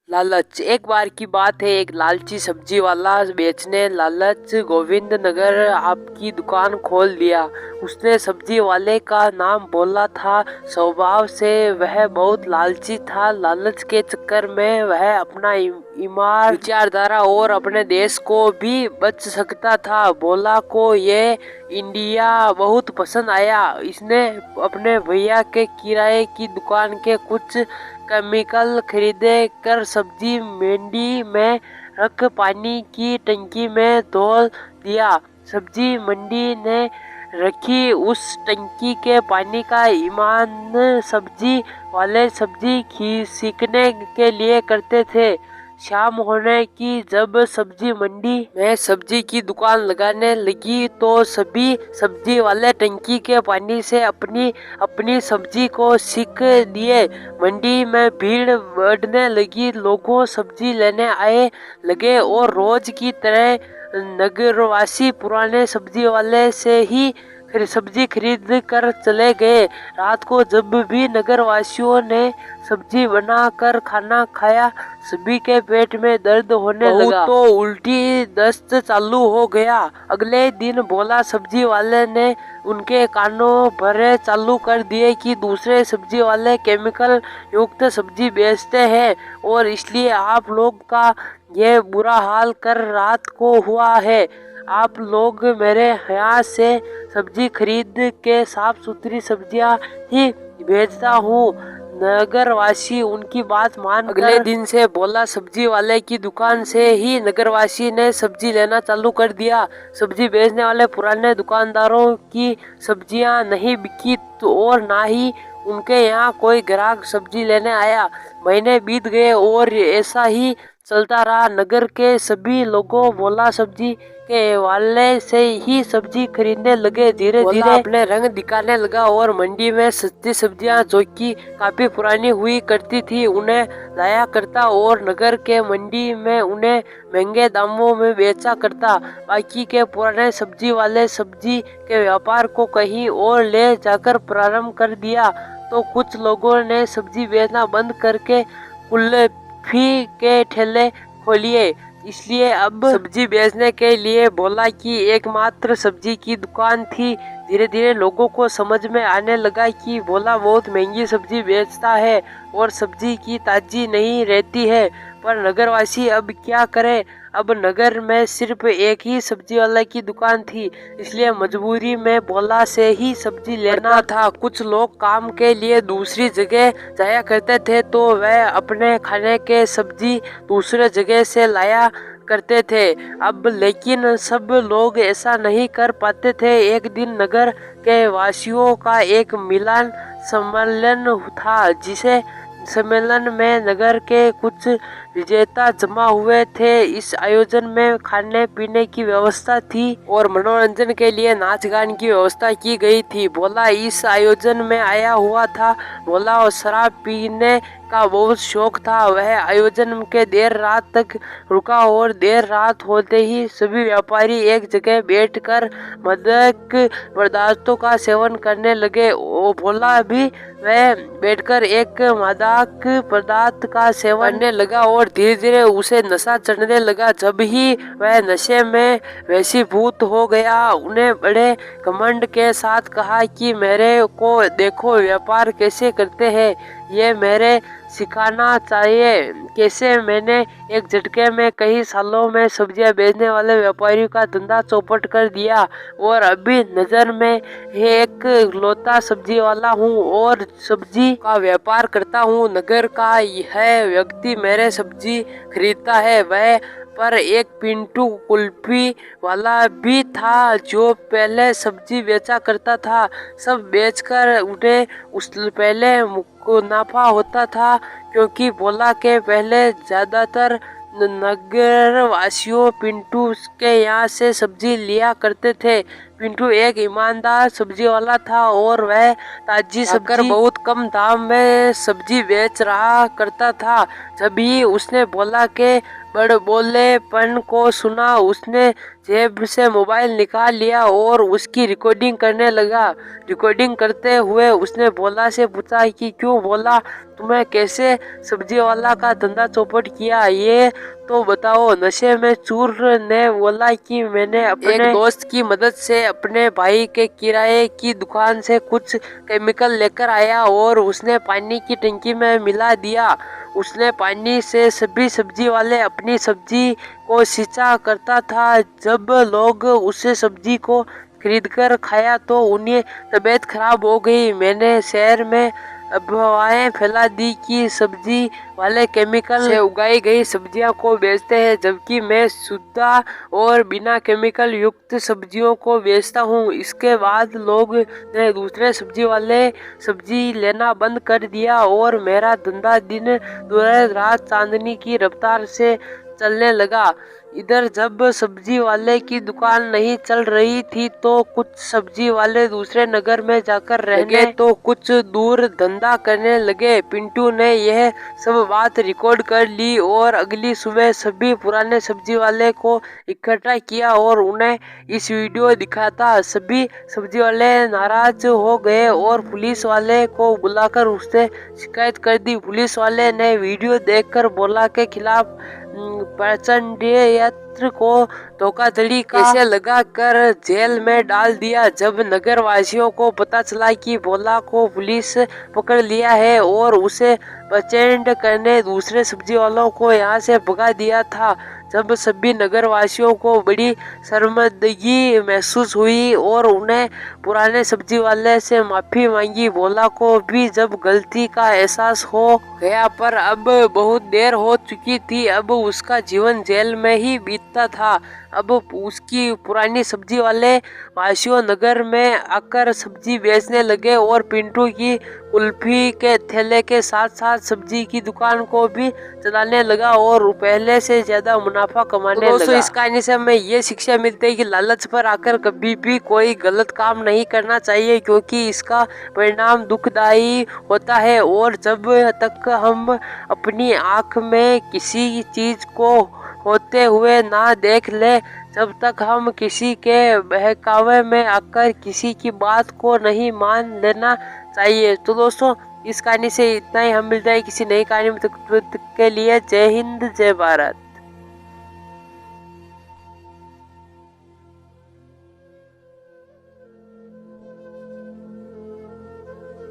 लालच। एक बार की बात है, एक लालची सब्जी वाला बेचने लालच गोविंद नगर आपकी दुकान खोल दिया। उसने सब्जी वाले का नाम बोला था। स्वभाव से वह बहुत लालची था। लालच के चक्कर में वह अपना ईमान, विचारधारा और अपने देश को भी बच सकता था। भोला को ये इंडिया बहुत पसंद आया। इसने अपने भैया के किराए की दुकान के कुछ केमिकल खरीदे कर सब्जी मंडी में रख पानी की टंकी में धो दिया। सब्जी मंडी ने रखी उस टंकी के पानी का ईमान सब्जी वाले सब्जी सीखने के लिए करते थे। शाम होने की जब सब्जी मंडी में सब्जी की दुकान लगाने लगी तो सभी सब्जी वाले टंकी के पानी से अपनी अपनी सब्जी को सीख दिए। मंडी में भीड़ बढ़ने लगी। लोगों सब्जी लेने आए लगे और रोज की तरह नगरवासी पुराने सब्जी वाले से ही सब्जी खरीद कर चले गए। रात को जब भी नगरवासियों ने सब्जी बना कर खाना खाया, सभी के पेट में दर्द होने लगा तो उल्टी दस्त चालू हो गया। अगले दिन भोला सब्जी वाले ने उनके कानों भरे चालू कर दिए कि दूसरे सब्जी वाले केमिकल युक्त सब्जी बेचते हैं और इसलिए आप लोग का ये बुरा हाल कर रात को हुआ है। आप लोग मेरे यहाँ से सब्जी खरीद के साफ सुथरी सब्जियाँ ही भेजता हूँ। नगरवासी उनकी बात मान अगले दिन से भोला सब्जी वाले की दुकान से ही नगरवासी ने सब्जी लेना चालू कर दिया। सब्जी बेचने वाले पुराने दुकानदारों की सब्जियां नहीं बिकी और ना ही उनके यहाँ कोई ग्राहक सब्जी लेने आया। महीने बीत गए और ऐसा ही चलता रहा। नगर के सभी लोगों भोला सब्जी के वाले से ही सब्जी खरीदने लगे। धीरे धीरे अपने रंग दिखाने लगा और मंडी में सस्ती सब्जियां जो कि काफी पुरानी हुई करती थी उन्हें लाया करता और नगर के मंडी में उन्हें महंगे दामों में बेचा करता। बाकी के पुराने सब्जी वाले सब्जी के व्यापार को कहीं और ले जाकर प्रारंभ कर दिया तो कुछ लोगों ने सब्जी बेचना बंद करके कुल्फी के ठेले खोलिए। इसलिए अब सब्जी बेचने के लिए भोला की एकमात्र सब्जी की दुकान थी। धीरे धीरे लोगों को समझ में आने लगा कि भोला बहुत महंगी सब्जी बेचता है और सब्जी की ताजी नहीं रहती है। पर नगरवासी अब क्या करे। अब नगर में सिर्फ एक ही सब्जी वाला की दुकान थी, इसलिए मजबूरी में भोला से ही सब्जी लेना था। कुछ लोग काम के लिए दूसरी जगह जाया करते थे तो वह अपने खाने के सब्जी दूसरे जगह से लाया करते थे। अब लेकिन सब लोग ऐसा नहीं कर पाते थे। एक दिन नगर के वासियों का एक मिलन सम्मेलन था। जिसे सम्मेलन में नगर के कुछ विजेता जमा हुए थे। इस आयोजन में खाने पीने की व्यवस्था थी और मनोरंजन के लिए नाच गान की व्यवस्था की गई थी। भोला इस आयोजन में आया हुआ था। भोला और शराब पीने का बहुत शौक था। वह आयोजन के देर रात तक रुका और देर रात होते ही सभी व्यापारी एक जगह बैठकर मादक पदार्थों का सेवन करने लगे। भोला भी वह बैठकर एक मादक पदार्थ का सेवन करने लगा और धीरे धीरे उसे नशा चढ़ने लगा। जब ही वह नशे में वशीभूत हो गया, उन्हें बड़े घमंड के साथ कहा कि मेरे को देखो व्यापार कैसे करते हैं, ये मेरे सिखाना चाहिए कैसे। मैंने एक झटके में कई सालों में सब्जियां बेचने वाले व्यापारियों का धंधा चौपट कर दिया और अभी नजर में एक लौता सब्जी वाला हूँ और सब्जी का व्यापार करता हूँ। नगर का यह व्यक्ति मेरे सब्जी खरीदता है। वह पर एक पिंटू कुल्फी वाला भी था जो पहले सब्जी बेचा करता था। सब बेचकर उन्हें उस पहले मुनाफा होता था क्योंकि भोला के पहले ज्यादातर नगर वासियों पिंटू के यहाँ से सब्जी लिया करते थे। पिंटू एक ईमानदार सब्जी वाला था और वह ताजी सब्जी बहुत कम दाम में सब्जी बेच रहा करता था। जब ही उसने भोला के बड़बोलेपन को सुना, उसने जेब से मोबाइल निकाल लिया और उसकी रिकॉर्डिंग करने लगा। रिकॉर्डिंग करते हुए उसने भोला से पूछा कि क्यों भोला, तुम्हें कैसे सब्जी वाला का धंधा चौपट किया, ये तो बताओ। नशे में चूर ने बोला कि मैंने अपने एक दोस्त की मदद से अपने भाई के किराए की दुकान से कुछ केमिकल लेकर आया और उसने पानी की टंकी में मिला दिया। उसने पानी से सभी सब्जी वाले अपनी सब्जी को सींचा करता था। जब लोग उस सब्जी को खरीदकर खाया तो उन्हें तबीयत खराब हो गई। मैंने शहर में अफवाहें फैला दी कि सब्जी वाले केमिकल से उगाई गई सब्जियां को बेचते हैं, जबकि मैं शुद्ध और बिना केमिकल युक्त सब्जियों को बेचता हूं। इसके बाद लोग ने दूसरे सब्जी वाले सब्जी लेना बंद कर दिया और मेरा धंधा दिन रात चांदनी की रफ्तार से चलने लगा। इधर जब सब्जी वाले की दुकान नहीं चल रही थी तो कुछ सब्जी वाले दूसरे नगर में जाकर रहने तो कुछ दूर धंधा करने लगे। पिंटू ने यह सब बात रिकॉर्ड कर ली और अगली सुबह सभी पुराने सब्जी वाले को इकट्ठा किया और उन्हें इस वीडियो दिखाता। सभी सब्जी वाले नाराज हो गए और पुलिस वाले को बुलाकर उससे शिकायत कर दी। पुलिस वाले ने वीडियो देखकर भोला के खिलाफ प्रचंड यंत्र को धोखाधड़ी कैसे लगाकर जेल में डाल दिया। जब नगर वासियों को पता चला कि भोला को पुलिस पकड़ लिया है और उसे प्रचंड करने दूसरे सब्जी वालों को यहाँ से भगा दिया था, जब सभी नगरवासियों को बड़ी शर्मिंदगी महसूस हुई और उन्हें पुराने सब्जी वाले से माफी मांगी। भोला को भी जब गलती का एहसास हो गया, पर अब बहुत देर हो चुकी थी। अब उसका जीवन जेल में ही बीतता था। अब उसकी पुरानी सब्जी वाले वासियों नगर में आकर सब्जी बेचने लगे और पिंटू की कुल्फी के थैले के साथ साथ सब्जी की दुकान को भी चलाने लगा और पहले से ज्यादा मुनाफा कमाने लगा। दोस्तों, इस कहानी से हमें ये शिक्षा मिलती है कि लालच पर आकर कभी भी कोई गलत काम नहीं करना चाहिए, क्योंकि इसका परिणाम दुखदायी होता है। और जब तक हम अपनी आँख में किसी चीज को होते हुए ना देख ले, जब तक हम किसी के बहकावे में आकर किसी की बात को नहीं मान लेना चाहिए। तो दोस्तों, इस कहानी से इतना ही। हम मिलते हैं किसी नई कहानी में, तब तक के लिए जय हिंद, जय भारत।